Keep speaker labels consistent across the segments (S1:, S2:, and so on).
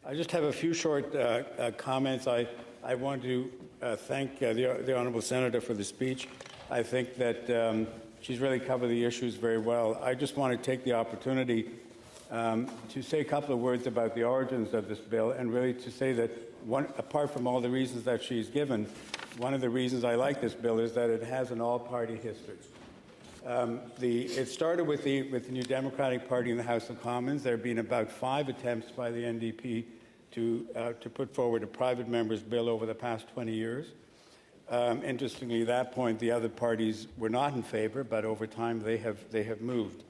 S1: I just have a few short comments. I want to thank the Honourable Senator for the speech. I think that she's really covered the issues very well. I just want to take the opportunity to say a couple of words about the origins of this bill, and really to say that, apart from all the reasons that she's given, one of the reasons I like this bill is that it has an all-party history. It started with the New Democratic Party in the House of Commons. There have been about 5 attempts by the NDP to put forward a private member's bill over the past 20 years. Interestingly, at that point, the other parties were not in favour, but over time they have moved.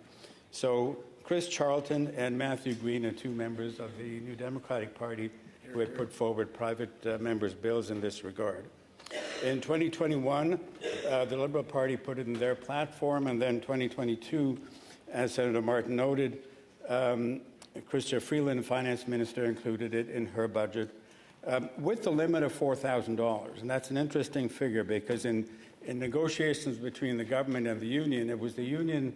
S1: So Chris Charlton and Matthew Green are 2 members of the New Democratic Party who had put forward private members' bills in this regard. In 2021, the Liberal Party put it in their platform, and then 2022, as Senator Martin noted, Chrystia Freeland, Finance Minister, included it in her budget with the limit of $4,000. And that's an interesting figure because in negotiations between the government and the union, it was the union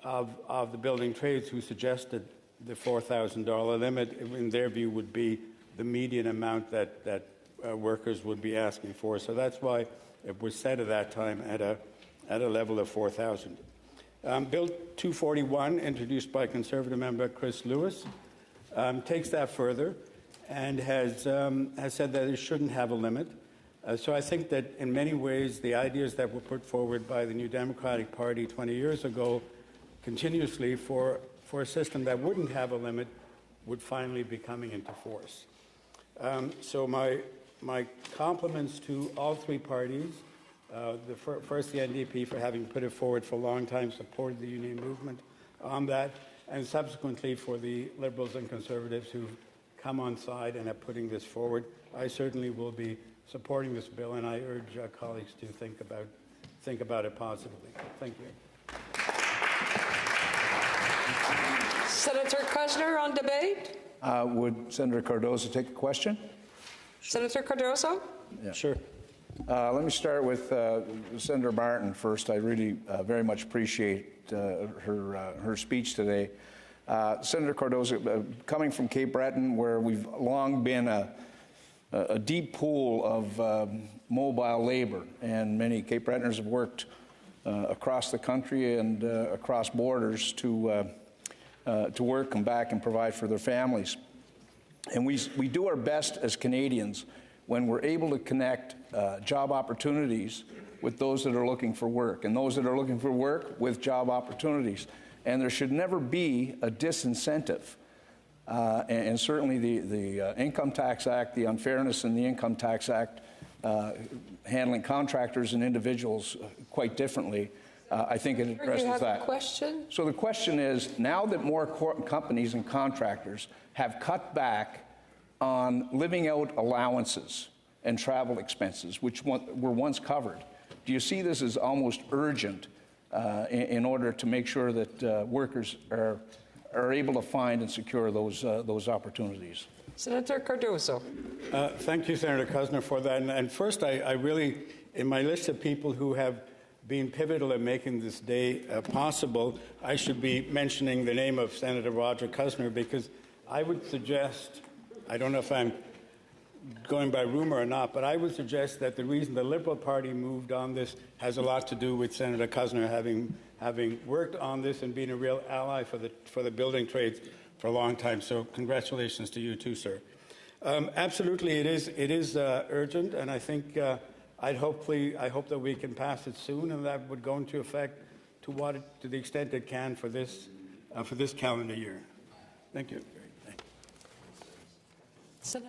S1: of the building trades who suggested the $4,000 limit, in their view, would be the median amount that workers would be asking for. So that's why it was set at that time at a level of $4,000. Bill 241, introduced by Conservative member Chris Lewis, takes that further and has said that it shouldn't have a limit. So I think that in many ways the ideas that were put forward by the New Democratic Party 20 years ago continuously for a system that wouldn't have a limit would finally be coming into force. So my compliments to all 3 parties. First, the NDP for having put it forward for a long time, supported the union movement on that, and subsequently for the Liberals and Conservatives who've come on side and are putting this forward. I certainly will be supporting this bill, and I urge colleagues to think about it positively. Thank you.
S2: Senator Kushner on debate.
S3: Would Senator Cardozo take a question?
S2: Senator Cardozo?
S3: Yeah. Sure. Let me start with Senator Martin first. I really very much appreciate her speech today. Senator Cardozo, coming from Cape Breton, where we've long been a deep pool of mobile labor, and many Cape Bretoners have worked across the country and across borders to work, come back, and provide for their families. And we do our best as Canadians when we're able to connect job opportunities with those that are looking for work, and those that are looking for work with job opportunities. And there should never be a disincentive. And certainly the Income Tax Act, the unfairness in the Income Tax Act, handling contractors and individuals quite differently, I think it addresses
S2: you have
S3: that.
S2: A question?
S3: So the question is, now that more companies and contractors have cut back on living out allowances and travel expenses, which were once covered, do you see this as almost urgent in order to make sure that workers are able to find and secure those opportunities?
S2: Senator Cardozo.
S1: Thank you, Senator Kushner, for that. And first, I really, in my list of people who have been pivotal in making this day possible, I should be mentioning the name of Senator Roger Kushner, because I would suggest, I don't know if I'm going by rumor or not, but I would suggest that the reason the Liberal Party moved on this has a lot to do with Senator Kushner having worked on this and being a real ally for the building trades for a long time. So congratulations to you too, sir. Absolutely, it is urgent, and I think I hope that we can pass it soon, and that would go into effect to the extent it can for this calendar year. Thank you.
S2: Senator